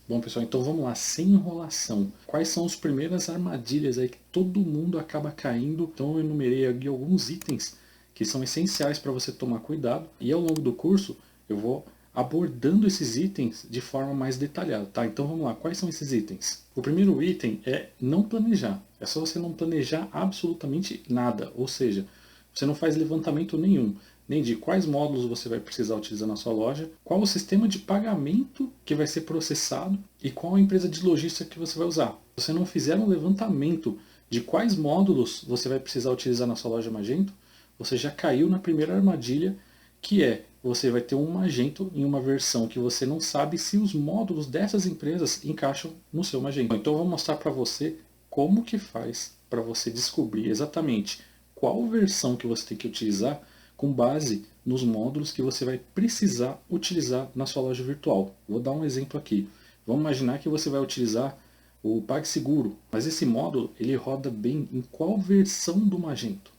Bom, pessoal, então vamos lá, sem enrolação. Quais são as primeiras armadilhas aí que todo mundo acaba caindo? Então eu enumerei aqui alguns itens que são essenciais para você tomar cuidado. E ao longo do curso eu vou abordando esses itens de forma mais detalhada, tá? Então vamos lá, quais são esses itens? O primeiro item é não planejar. É só você não planejar absolutamente nada, ou seja, você não faz levantamento nenhum, nem de quais módulos você vai precisar utilizar na sua loja, qual o sistema de pagamento que vai ser processado e qual a empresa de logística que você vai usar. Se você não fizer um levantamento de quais módulos você vai precisar utilizar na sua loja Magento, você já caiu na primeira armadilha, que é você vai ter um Magento em uma versão que você não sabe se os módulos dessas empresas encaixam no seu Magento. Então eu vou mostrar para você como que faz para você descobrir exatamente qual versão que você tem que utilizar com base nos módulos que você vai precisar utilizar na sua loja virtual. Vou dar um exemplo aqui. Vamos imaginar que você vai utilizar o PagSeguro, mas esse módulo ele roda bem em qual versão do Magento?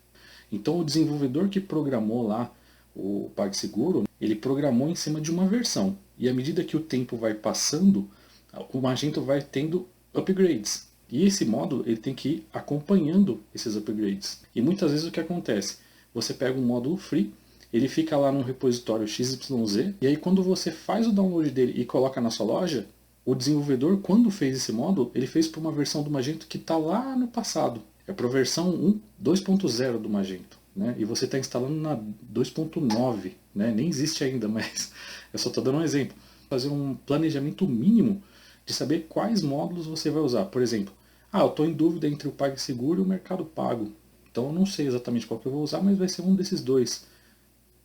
Então o desenvolvedor que programou lá o PagSeguro, ele programou em cima de uma versão. E à medida que o tempo vai passando, o Magento vai tendo upgrades. E esse módulo ele tem que ir acompanhando esses upgrades. E muitas vezes o que acontece? Você pega um módulo free, ele fica lá no repositório XYZ, e aí quando você faz o download dele e coloca na sua loja, o desenvolvedor, quando fez esse módulo, ele fez para uma versão do Magento que está lá no passado. É para a versão 2.0 do Magento. Né? E você está instalando na 2.9, né? Nem existe ainda, mas eu só estou dando um exemplo. Fazer um planejamento mínimo de saber quais módulos você vai usar. Por exemplo, eu estou em dúvida entre o PagSeguro e o Mercado Pago. Então eu não sei exatamente qual que eu vou usar, mas vai ser um desses dois.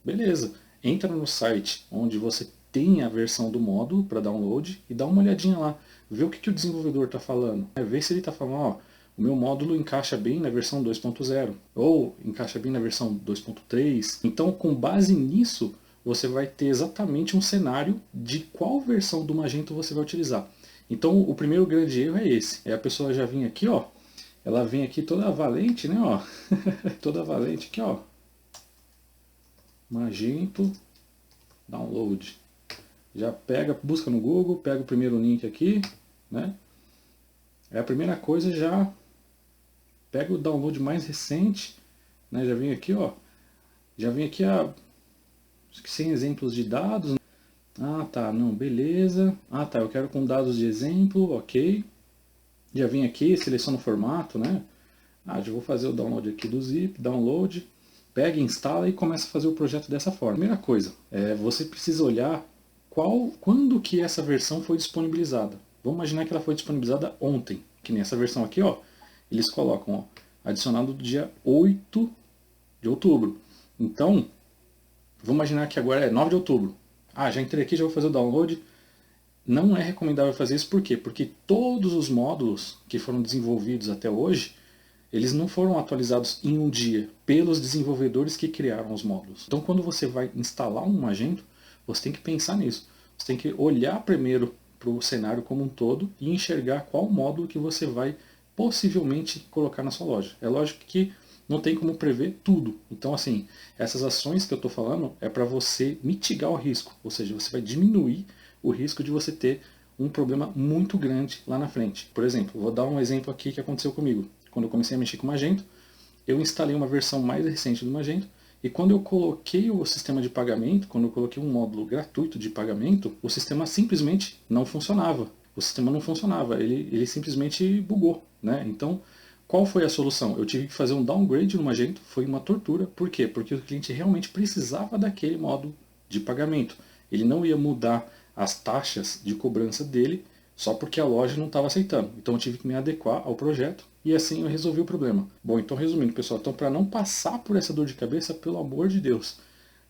Beleza, entra no site onde você tem a versão do módulo para download e dá uma olhadinha lá. Vê o que o desenvolvedor está falando. Vê se ele está falando, o meu módulo encaixa bem na versão 2.0 ou encaixa bem na versão 2.3. Então, com base nisso, você vai ter exatamente um cenário de qual versão do Magento você vai utilizar. Então, o primeiro grande erro é esse. É a pessoa já vir aqui, ela vem aqui toda valente, né, toda valente aqui, Magento download. Já pega, busca no Google, pega o primeiro link aqui, né? É a primeira coisa, já pega o download mais recente, né? Já vem aqui, já vem aqui sem exemplos de dados. Tá, não, beleza. Tá, eu quero com dados de exemplo, ok. Já vem aqui, seleciona o formato, né? Já vou fazer o download aqui do zip, download. Pega, instala e começa a fazer o projeto dessa forma. Primeira coisa, você precisa olhar quando que essa versão foi disponibilizada. Vamos imaginar que ela foi disponibilizada ontem, que nessa versão aqui, eles colocam, adicionado do dia 8 de outubro. Então, vamos imaginar que agora é 9 de outubro. Já entrei aqui, já vou fazer o download. Não é recomendável fazer isso, por quê? Porque todos os módulos que foram desenvolvidos até hoje, eles não foram atualizados em um dia pelos desenvolvedores que criaram os módulos. Então, quando você vai instalar um Magento, você tem que pensar nisso. Você tem que olhar primeiro para o cenário como um todo e enxergar qual módulo que você vai possivelmente colocar na sua loja. É lógico que não tem como prever tudo. Então, assim, essas ações que eu estou falando é para você mitigar o risco. Ou seja, você vai diminuir o risco de você ter um problema muito grande lá na frente. Por exemplo, vou dar um exemplo aqui que aconteceu comigo. Quando eu comecei a mexer com o Magento, eu instalei uma versão mais recente do Magento, e quando eu coloquei o sistema de pagamento, quando eu coloquei um módulo gratuito de pagamento, o sistema simplesmente não funcionava. O sistema não funcionava, ele simplesmente bugou. Né? Então, qual foi a solução? Eu tive que fazer um downgrade no Magento, foi uma tortura. Por quê? Porque o cliente realmente precisava daquele módulo de pagamento. Ele não ia mudar as taxas de cobrança dele só porque a loja não estava aceitando. Então eu tive que me adequar ao projeto e assim eu resolvi o problema. Bom, então resumindo, pessoal, então para não passar por essa dor de cabeça, pelo amor de Deus,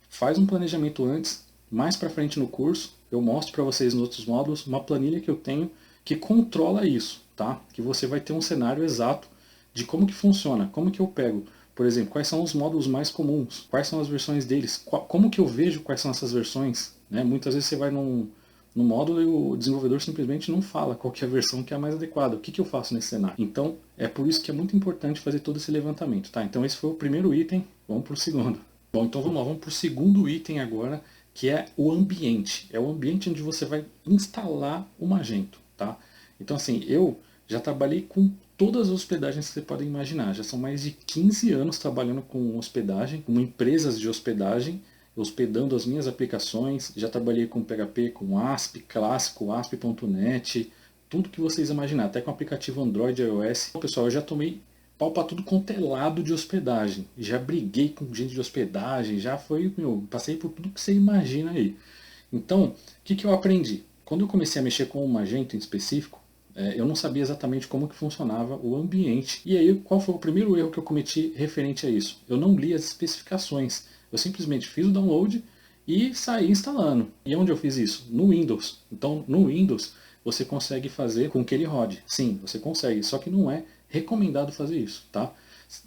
faz um planejamento antes. Mais para frente no curso, eu mostro para vocês nos outros módulos uma planilha que eu tenho que controla isso, tá? Que você vai ter um cenário exato de como que funciona, como que eu pego, por exemplo, quais são os módulos mais comuns, quais são as versões deles, como que eu vejo quais são essas versões, né? Muitas vezes você vai no módulo e o desenvolvedor simplesmente não fala qual que é a versão que é a mais adequada. O que eu faço nesse cenário? Então, é por isso que é muito importante fazer todo esse levantamento. Tá? Então esse foi o primeiro item, vamos para o segundo. Bom, então vamos lá, vamos para o segundo item agora, que é o ambiente. É o ambiente onde você vai instalar o Magento, tá? Então assim, eu já trabalhei com todas as hospedagens que você pode imaginar. Já são mais de 15 anos trabalhando com hospedagem, com empresas de hospedagem, hospedando as minhas aplicações. Já trabalhei com PHP, com ASP, clássico, ASP.NET, tudo que vocês imaginar, até com aplicativo Android e iOS. Então, pessoal, eu já tomei pau pra tudo quanto é lado de hospedagem. Já briguei com gente de hospedagem, já foi, meu, passei por tudo que você imagina aí. Então, o que eu aprendi? Quando eu comecei a mexer com o Magento em específico, eu não sabia exatamente como que funcionava o ambiente. E aí, qual foi o primeiro erro que eu cometi referente a isso? Eu não li as especificações. Eu simplesmente fiz o download e saí instalando. E onde eu fiz isso? No Windows. Então, no Windows, você consegue fazer com que ele rode. Sim, você consegue, só que não é recomendado fazer isso, tá?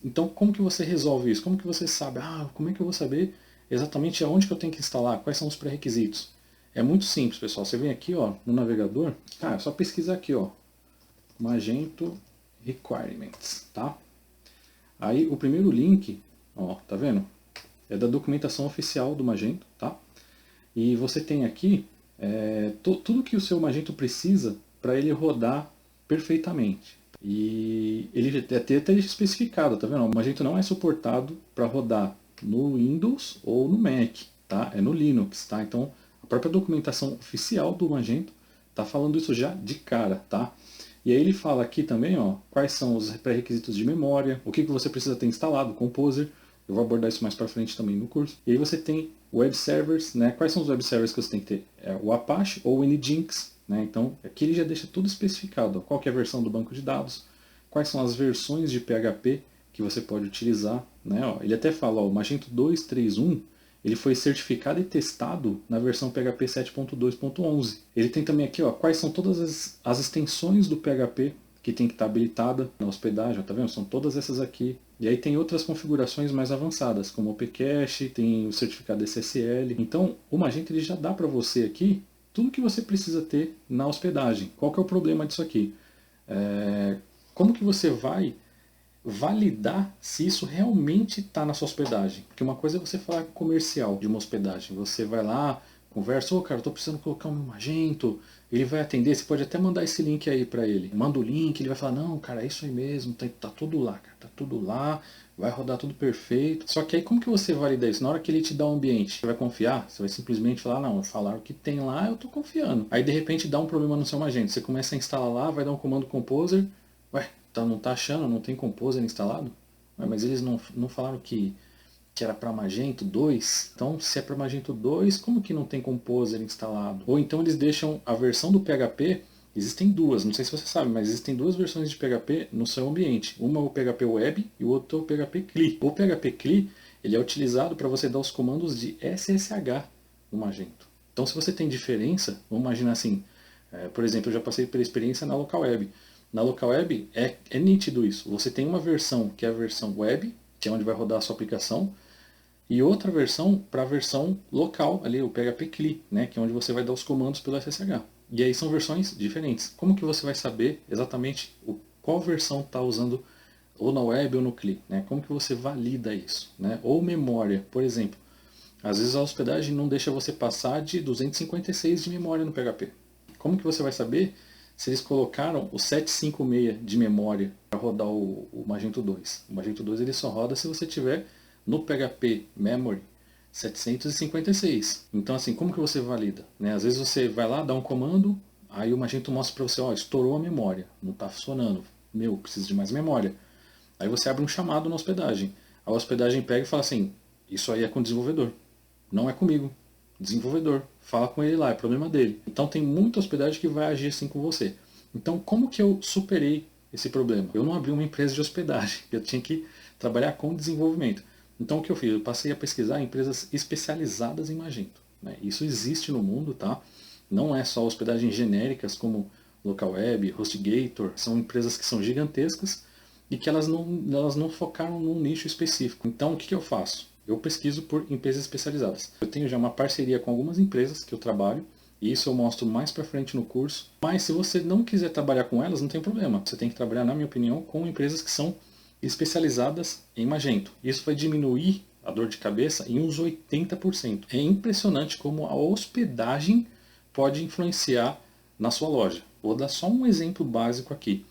Então, como que você resolve isso? Como que você sabe? Como é que eu vou saber exatamente aonde que eu tenho que instalar? Quais são os pré-requisitos? É muito simples, pessoal. Você vem aqui, ó, no navegador. É só pesquisar aqui, ó, Magento Requirements, tá? Aí o primeiro link, ó, tá vendo? É da documentação oficial do Magento, tá? E você tem aqui tudo que o seu Magento precisa para ele rodar perfeitamente. E ele até especificado, tá vendo? O Magento não é suportado para rodar no Windows ou no Mac, tá? É no Linux, tá? Então a própria documentação oficial do Magento tá falando isso já de cara, tá? E aí ele fala aqui também, ó, quais são os pré-requisitos de memória, o que você precisa ter instalado, Composer. Eu vou abordar isso mais para frente também no curso. E aí você tem web servers, né? Quais são os web servers que você tem que ter? O Apache ou o Nginx, né? Então aqui ele já deixa tudo especificado, ó, qual que é a versão do banco de dados, quais são as versões de PHP que você pode utilizar, né? Ó, ele até fala, ó, o Magento 2.3.1 ele foi certificado e testado na versão PHP 7.2.11. Ele tem também aqui, ó, quais são todas as extensões do PHP que tem que estar habilitada na hospedagem, ó, tá vendo? São todas essas aqui. E aí tem outras configurações mais avançadas, como o Pcache, tem o certificado SSL. Então, o Magento ele já dá para você aqui tudo que você precisa ter na hospedagem. Qual que é o problema disso aqui? Como que você vai validar se isso realmente está na sua hospedagem? Porque uma coisa é você falar comercial de uma hospedagem. Você vai lá, conversa, cara, eu tô precisando colocar um Magento, ele vai atender, você pode até mandar esse link aí para ele. Manda o link, ele vai falar, não, cara, é isso aí mesmo, tá tudo lá, cara, tá tudo lá, vai rodar tudo perfeito. Só que aí como que você valida isso? Na hora que ele te dá um ambiente, você vai confiar? Você vai simplesmente falar, não, falaram que tem lá, eu tô confiando. Aí de repente dá um problema no seu Magento, você começa a instalar lá, vai dar um comando Composer, ué, não tá achando, não tem Composer instalado? Ué, mas eles não falaram que era para Magento 2, então se é para Magento 2, como que não tem Composer instalado? Ou então eles deixam a versão do PHP, existem duas, não sei se você sabe, mas existem duas versões de PHP no seu ambiente. Uma é o PHP Web e o outro é o PHP CLI. O PHP CLI ele é utilizado para você dar os comandos de SSH no Magento. Então se você tem diferença, vamos imaginar assim, por exemplo, eu já passei pela experiência na local web. Na local web é nítido isso. Você tem uma versão que é a versão web, que é onde vai rodar a sua aplicação, e outra versão para a versão local, ali o PHP CLI, né, que é onde você vai dar os comandos pelo SSH. E aí são versões diferentes. Como que você vai saber exatamente qual versão está usando ou na web ou no CLI? Né? Como que você valida isso? Né? Ou memória, por exemplo. Às vezes a hospedagem não deixa você passar de 256 de memória no PHP. Como que você vai saber se eles colocaram o 756 de memória para rodar o Magento 2? O Magento 2 ele só roda se você tiver no PHP Memory 756. Então assim, como que você valida? Né? Às vezes você vai lá, dá um comando, aí o Magento mostra para você, ó, estourou a memória, não está funcionando, meu, preciso de mais memória. Aí você abre um chamado na hospedagem. A hospedagem pega e fala assim, isso aí é com o desenvolvedor, não é comigo. Desenvolvedor, fala com ele lá, é problema dele. Então tem muita hospedagem que vai agir assim com você. Então como que eu superei esse problema? Eu não abri uma empresa de hospedagem, eu tinha que trabalhar com desenvolvimento. Então o que eu fiz? Eu passei a pesquisar empresas especializadas em Magento. Né? Isso existe no mundo, tá? Não é só hospedagens genéricas como LocalWeb, HostGator, são empresas que são gigantescas e que elas não focaram num nicho específico. Então o que eu faço? Eu pesquiso por empresas especializadas. Eu tenho já uma parceria com algumas empresas que eu trabalho, e isso eu mostro mais para frente no curso. Mas se você não quiser trabalhar com elas, não tem problema. Você tem que trabalhar, na minha opinião, com empresas que são especializadas em Magento. Isso vai diminuir a dor de cabeça em uns 80%. É impressionante como a hospedagem pode influenciar na sua loja. Vou dar só um exemplo básico aqui.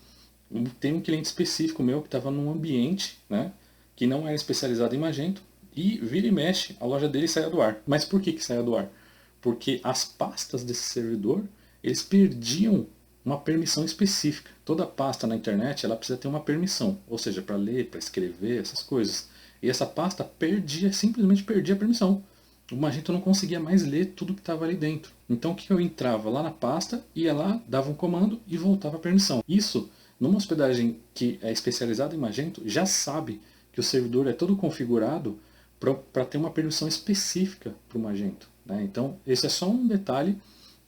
Tem um cliente específico meu que estava num ambiente, né, que não era especializado em Magento, e vira e mexe, a loja dele saía do ar. Mas por que saía do ar? Porque as pastas desse servidor, eles perdiam uma permissão específica. Toda pasta na internet ela precisa ter uma permissão, ou seja, para ler, para escrever, essas coisas. E essa pasta simplesmente perdia a permissão. O Magento não conseguia mais ler tudo que estava ali dentro. Então o que eu entrava lá na pasta, ia lá, dava um comando e voltava a permissão. Isso, numa hospedagem que é especializada em Magento, já sabe que o servidor é todo configurado para ter uma permissão específica para o Magento, né? Então esse é só um detalhe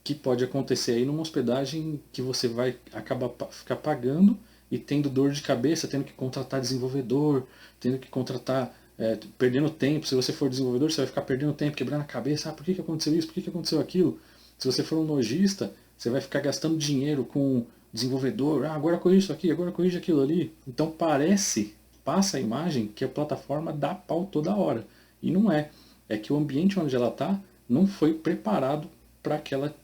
que pode acontecer aí numa hospedagem que você vai acabar ficar pagando e tendo dor de cabeça, tendo que contratar desenvolvedor, tendo que contratar, perdendo tempo. Se você for desenvolvedor, você vai ficar perdendo tempo, quebrando a cabeça. Por que aconteceu isso? Por que aconteceu aquilo? Se você for um lojista, você vai ficar gastando dinheiro com desenvolvedor. Agora corrige isso aqui, agora corrige aquilo ali. Então passa a imagem que a plataforma dá pau toda hora. E não é. É que o ambiente onde ela está não foi preparado para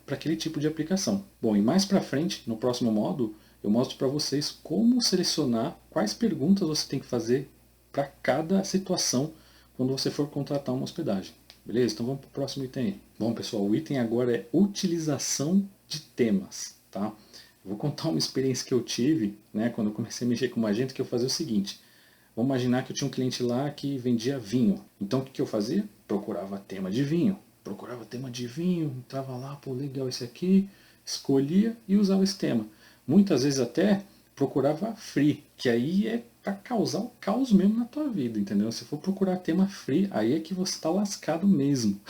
aquele tipo de aplicação. Bom, e mais para frente, no próximo módulo, eu mostro para vocês como selecionar quais perguntas você tem que fazer para cada situação quando você for contratar uma hospedagem. Beleza? Então vamos para o próximo item aí. Bom, pessoal, o item agora é utilização de temas, tá? Eu vou contar uma experiência que eu tive, né, quando eu comecei a mexer com Magento, que eu fazia o seguinte. Vamos imaginar que eu tinha um cliente lá que vendia vinho. Então o que eu fazia? Procurava tema de vinho. Entrava lá, pô, legal esse aqui, escolhia e usava esse tema. Muitas vezes até procurava free, que aí é para causar o caos mesmo na tua vida, entendeu? Se for procurar tema free, aí é que você está lascado mesmo.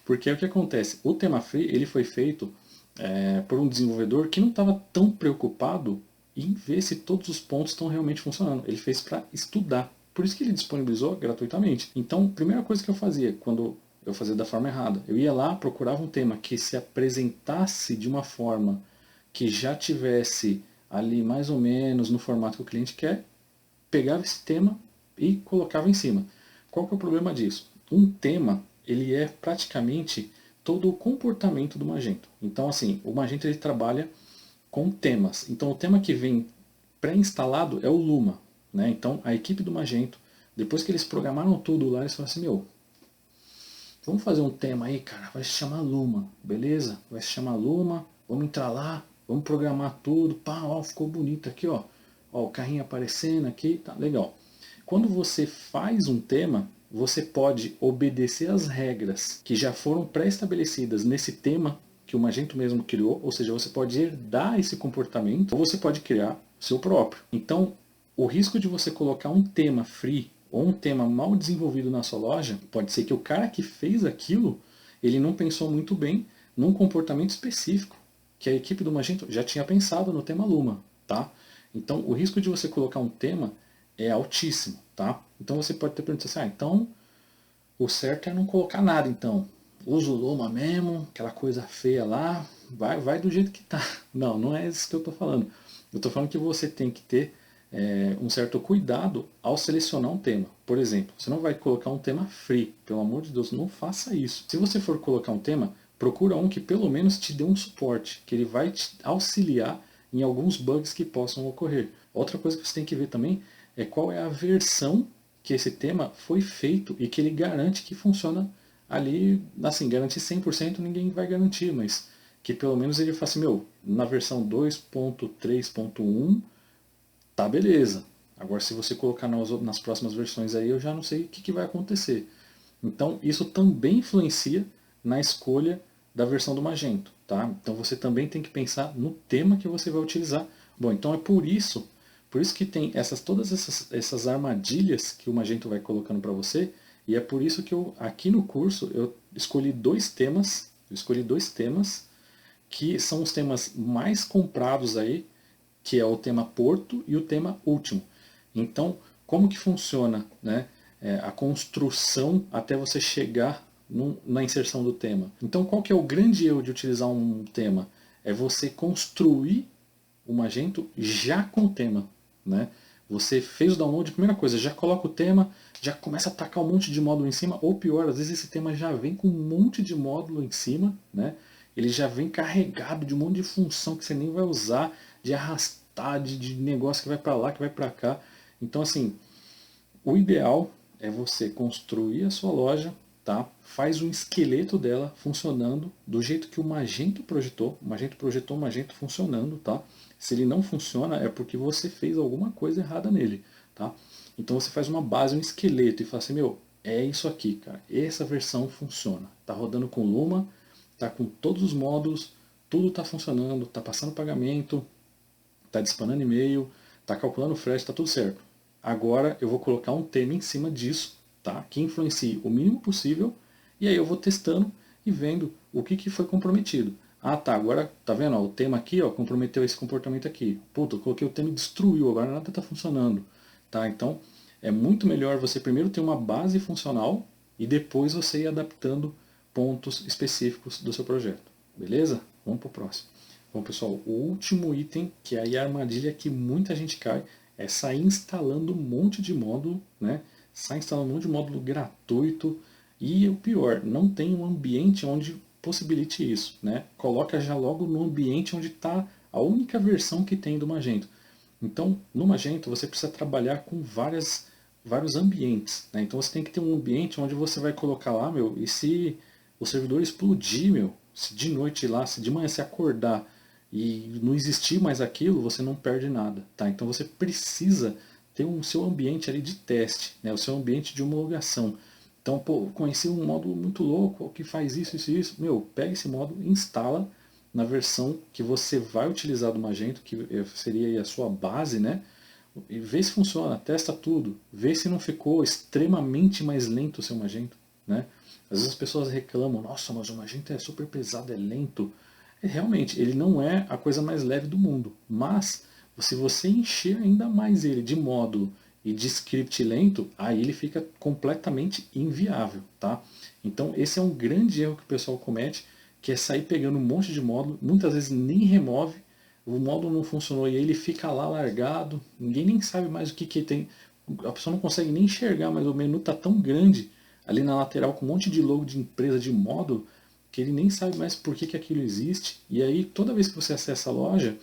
Porque é o que acontece, o tema free ele foi feito por um desenvolvedor que não estava tão preocupado em ver se todos os pontos estão realmente funcionando. Ele fez para estudar. Por isso que ele disponibilizou gratuitamente. Então, a primeira coisa que eu fazia, quando eu fazia da forma errada, eu ia lá, procurava um tema que se apresentasse de uma forma que já tivesse ali mais ou menos no formato que o cliente quer, pegava esse tema e colocava em cima. Qual que é o problema disso? Um tema, ele é praticamente todo o comportamento do Magento. Então, assim, o Magento ele trabalha com temas. Então, o tema que vem pré-instalado é o Luma, né? Então, a equipe do Magento, depois que eles programaram tudo lá, eles falaram assim, meu, vamos fazer um tema aí, cara, vai se chamar Luma, beleza? Vai se chamar Luma, vamos entrar lá, vamos programar tudo, pá, ó, ficou bonito aqui, ó, o carrinho aparecendo aqui, tá legal. Quando você faz um tema, você pode obedecer às regras que já foram pré-estabelecidas nesse tema que o Magento mesmo criou, ou seja, você pode herdar esse comportamento ou você pode criar o seu próprio. Então, o risco de você colocar um tema free ou um tema mal desenvolvido na sua loja, pode ser que o cara que fez aquilo, ele não pensou muito bem num comportamento específico, que a equipe do Magento já tinha pensado no tema Luma, tá? Então, o risco de você colocar um tema é altíssimo, tá? Então você pode ter perguntado assim, então o certo é não colocar nada, então. Usa o Luma mesmo, aquela coisa feia lá, vai do jeito que tá. Não, não é isso que eu estou falando. Eu estou falando que você tem que ter um certo cuidado ao selecionar um tema. Por exemplo, você não vai colocar um tema free, pelo amor de Deus, não faça isso. Se você for colocar um tema, procura um que pelo menos te dê um suporte, que ele vai te auxiliar em alguns bugs que possam ocorrer. Outra coisa que você tem que ver também é qual é a versão que esse tema foi feito e que ele garante que funciona ali, assim, garantir 100% ninguém vai garantir, mas que pelo menos ele fala assim, meu, na versão 2.3.1 tá beleza. Agora se você colocar nas próximas versões aí, eu já não sei o que vai acontecer. Então isso também influencia na escolha da versão do Magento, tá? Então você também tem que pensar no tema que você vai utilizar. Bom, então é por isso que tem todas essas armadilhas que o Magento vai colocando para você, e é por isso que aqui no curso eu escolhi dois temas que são os temas mais comprados aí, que é o tema Porto e o tema Último. Então, como que funciona, né, a construção até você chegar na inserção do tema? Então, qual que é o grande erro de utilizar um tema? É você construir o Magento já com o tema, né? Você fez o download, primeira coisa, já coloca o tema, já começa a tacar um monte de módulo em cima, ou pior, às vezes esse tema já vem com um monte de módulo em cima, né? Ele já vem carregado de um monte de função que você nem vai usar, de arrastar, de negócio que vai para lá, que vai para cá. Então assim, o ideal é você construir a sua loja, tá? Faz um esqueleto dela funcionando do jeito que o Magento projetou. O Magento projetou o Magento funcionando, tá? Se ele não funciona é porque você fez alguma coisa errada nele, tá? Então você faz uma base, um esqueleto e fala assim, meu, é isso aqui, cara. Essa versão funciona. Tá rodando com Luma, tá com todos os módulos, tudo tá funcionando, tá passando pagamento, tá disparando e-mail, tá calculando o frete, tá tudo certo. Agora eu vou colocar um tema em cima disso, tá? Que influencie o mínimo possível, e aí eu vou testando e vendo o que foi comprometido. Ah tá, agora tá vendo, ó, o tema aqui ó, comprometeu esse comportamento aqui. Puta, eu coloquei o tema e destruiu, agora nada está funcionando. Tá? Então é muito melhor você primeiro ter uma base funcional e depois você ir adaptando pontos específicos do seu projeto. Beleza? Vamos para o próximo. Bom pessoal, o último item, que aí é a armadilha que muita gente cai, é sair instalando um monte de módulo, né? Sair instalando um monte de módulo gratuito e o pior, não tem um ambiente onde possibilite isso, né? Coloca já logo no ambiente onde está a única versão que tem do Magento. Então, no Magento você precisa trabalhar com vários ambientes, né? Então você tem que ter um ambiente onde você vai colocar lá, meu, e se o servidor explodir, meu, se de noite lá, se de manhã você acordar e não existir mais aquilo, você não perde nada, tá? Então você precisa ter o seu ambiente ali de teste, né? O seu ambiente de homologação. Então, pô, conheci um módulo muito louco que faz isso, isso e isso. Meu, pega esse módulo, instala na versão que você vai utilizar do Magento, que seria a sua base, né? E vê se funciona, testa tudo, vê se não ficou extremamente mais lento o seu Magento, né? Às vezes as pessoas reclamam, nossa, mas o Magento é super pesado, é lento. Realmente, ele não é a coisa mais leve do mundo, mas se você encher ainda mais ele de módulo e de script lento, aí ele fica completamente inviável, tá? Então esse é um grande erro que o pessoal comete, que é sair pegando um monte de módulo, muitas vezes nem remove, o módulo não funcionou e ele fica lá largado, ninguém nem sabe mais o que tem, a pessoa não consegue nem enxergar, mas o menu está tão grande ali na lateral com um monte de logo de empresa de módulo, que ele nem sabe mais por que aquilo existe, e aí toda vez que você acessa a loja,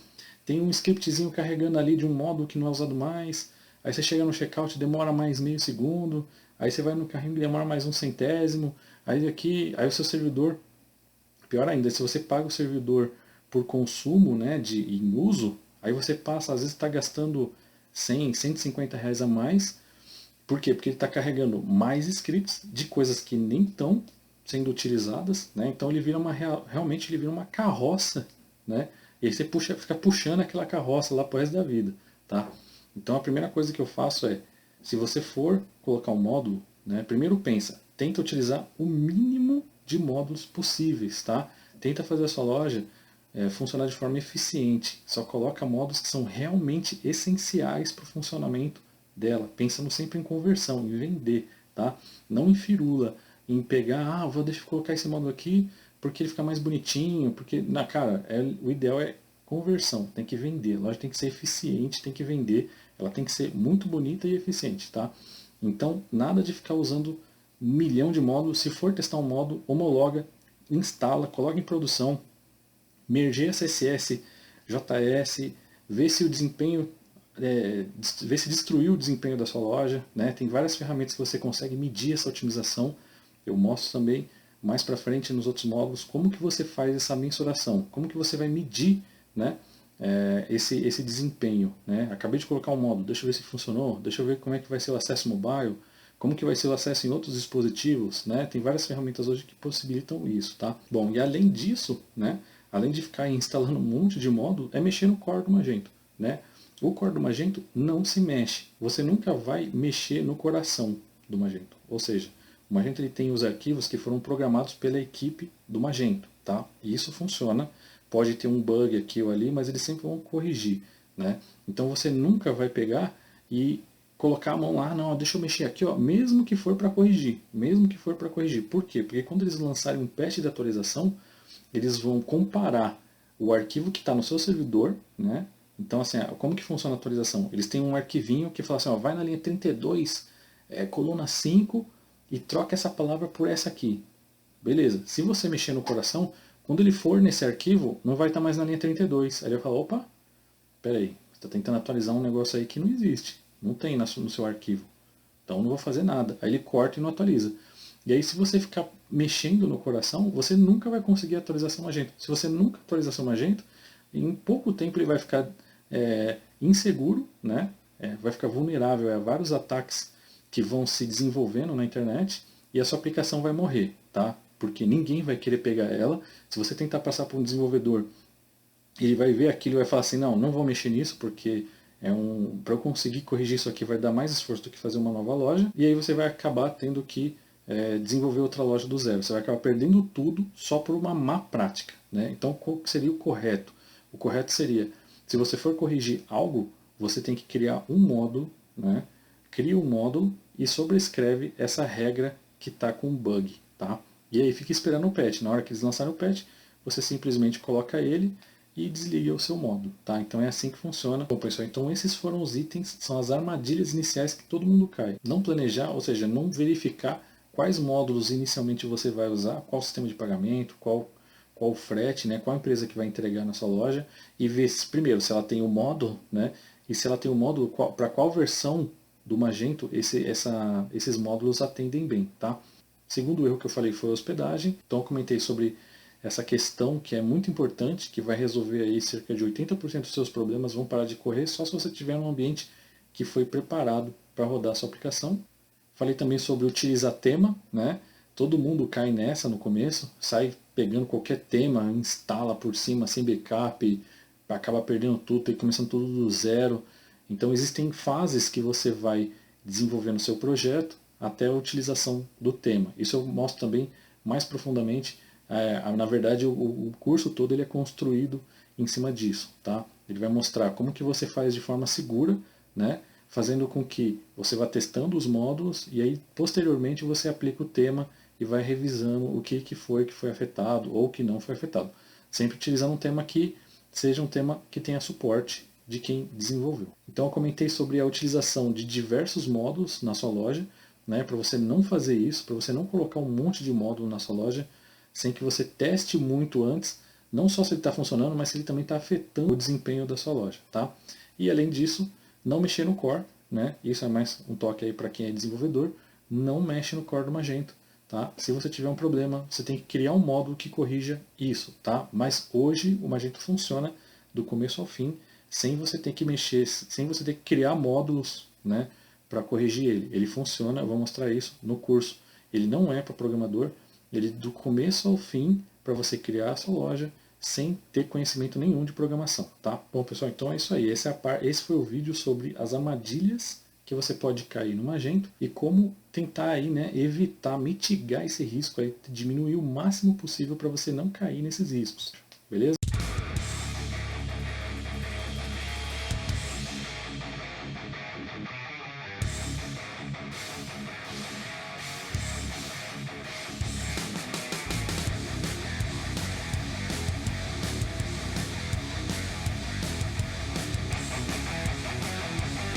tem um scriptzinho carregando ali de um módulo que não é usado mais, aí você chega no checkout, demora mais meio segundo, aí você vai no carrinho, demora mais um centésimo, aí o seu servidor, pior ainda, se você paga o servidor por consumo, né, em uso, aí você passa, às vezes está gastando 100, 150 reais a mais. Por quê? Porque ele está carregando mais scripts de coisas que nem estão sendo utilizadas, né? Então ele vira realmente ele vira uma carroça, né? E aí você fica puxando aquela carroça lá pro resto da vida, tá? Então a primeira coisa que eu faço é, se você for colocar um módulo, né? Primeiro pensa, tenta utilizar o mínimo de módulos possíveis, tá? Tenta fazer a sua loja funcionar de forma eficiente. Só coloca módulos que são realmente essenciais para o funcionamento dela, pensando sempre em conversão, em vender, tá? Não em firula, em pegar, deixa eu colocar esse módulo aqui porque ele fica mais bonitinho, porque, na cara, o ideal é conversão, tem que vender, a loja tem que ser eficiente, tem que vender, ela tem que ser muito bonita e eficiente, tá? Então, nada de ficar usando 1 milhão de módulos, se for testar um módulo, homologa, instala, coloca em produção, merge CSS, JS, vê se o desempenho ver se destruiu o desempenho da sua loja, né? Tem várias ferramentas que você consegue medir essa otimização. Eu mostro também mais para frente nos outros módulos como que você faz essa mensuração, como que você vai medir, né, esse desempenho. Né? Acabei de colocar um módulo, deixa eu ver se funcionou, deixa eu ver como é que vai ser o acesso mobile, como que vai ser o acesso em outros dispositivos. Né? Tem várias ferramentas hoje que possibilitam isso. Tá? Bom, e além disso, né, além de ficar instalando um monte de módulo, é mexer no core do Magento. Né? O core do Magento não se mexe. Você nunca vai mexer no coração do Magento. Ou seja, o Magento ele tem os arquivos que foram programados pela equipe do Magento. Tá? E isso funciona. Pode ter um bug aqui ou ali, mas eles sempre vão corrigir. Né? Então você nunca vai pegar e colocar a mão lá, não, deixa eu mexer aqui, ó, mesmo que for para corrigir. Mesmo que for para corrigir. Por quê? Porque quando eles lançarem um patch de atualização, eles vão comparar o arquivo que está no seu servidor, né, Então, assim, como que funciona a atualização? Eles têm um arquivinho que fala assim, ó, vai na linha 32, coluna 5, e troca essa palavra por essa aqui. Beleza. Se você mexer no coração, quando ele for nesse arquivo, não vai estar mais na linha 32. Aí ele vai falar, opa, peraí, você está tentando atualizar um negócio aí que não existe. Não tem no seu arquivo. Então não vou fazer nada. Aí ele corta e não atualiza. E aí se você ficar mexendo no coração, você nunca vai conseguir atualizar seu Magento. Se você nunca atualizar seu Magento, em pouco tempo ele vai ficar inseguro, né? Vai ficar vulnerável a vários ataques que vão se desenvolvendo na internet e a sua aplicação vai morrer, tá? Porque ninguém vai querer pegar ela. Se você tentar passar por um desenvolvedor, ele vai ver aquilo e vai falar assim, não, não vou mexer nisso porque para eu conseguir corrigir isso aqui vai dar mais esforço do que fazer uma nova loja. E aí você vai acabar tendo que desenvolver outra loja do zero. Você vai acabar perdendo tudo só por uma má prática, né? Então qual seria o correto? O correto seria, se você for corrigir algo, você tem que criar um módulo, né? Cria um módulo e sobrescreve essa regra que está com bug, tá? E aí fica esperando o patch. Na hora que eles lançarem o patch, você simplesmente coloca ele e desliga o seu módulo, tá? Então é assim que funciona. Bom, pessoal, então esses foram os itens, são as armadilhas iniciais que todo mundo cai. Não planejar, ou seja, não verificar quais módulos inicialmente você vai usar, qual sistema de pagamento, qual frete, né, qual empresa que vai entregar na sua loja, e ver primeiro se ela tem o módulo, né, e se ela tem o módulo, para qual versão do Magento esses módulos atendem bem, tá? Segundo erro que eu falei foi a hospedagem, então eu comentei sobre essa questão que é muito importante, que vai resolver aí cerca de 80% dos seus problemas, vão parar de correr só se você tiver um ambiente que foi preparado para rodar a sua aplicação. Falei também sobre utilizar tema, né? Todo mundo cai nessa no começo, sai pegando qualquer tema, instala por cima sem backup, acaba perdendo tudo, tem começando tudo do zero. Então existem fases que você vai desenvolvendo o seu projeto até a utilização do tema. Isso eu mostro também mais profundamente. Na verdade, o curso todo ele é construído em cima disso, tá? Ele vai mostrar como que você faz de forma segura, né? Fazendo com que você vá testando os módulos e aí posteriormente você aplica o tema e vai revisando o que foi afetado ou que não foi afetado. Sempre utilizando um tema que seja um tema que tenha suporte de quem desenvolveu. Então eu comentei sobre a utilização de diversos módulos na sua loja, né, para você não fazer isso, para você não colocar um monte de módulo na sua loja sem que você teste muito antes, não só se ele está funcionando, mas se ele também está afetando o desempenho da sua loja. Tá? E além disso, não mexer no core, né? Isso é mais um toque aí para quem é desenvolvedor, não mexe no core do Magento, tá? Se você tiver um problema, você tem que criar um módulo que corrija isso, tá? Mas hoje o Magento funciona do começo ao fim, sem você ter que mexer, sem você ter que criar módulos, né, para corrigir ele. Ele funciona, eu vou mostrar isso no curso. Ele não é para programador, ele do começo ao fim, para você criar a sua loja, sem ter conhecimento nenhum de programação, tá? Bom, pessoal, então é isso aí. Esse foi o vídeo sobre as armadilhas que você pode cair no Magento e como tentar aí, né, evitar, mitigar esse risco aí, diminuir o máximo possível para você não cair nesses riscos, beleza?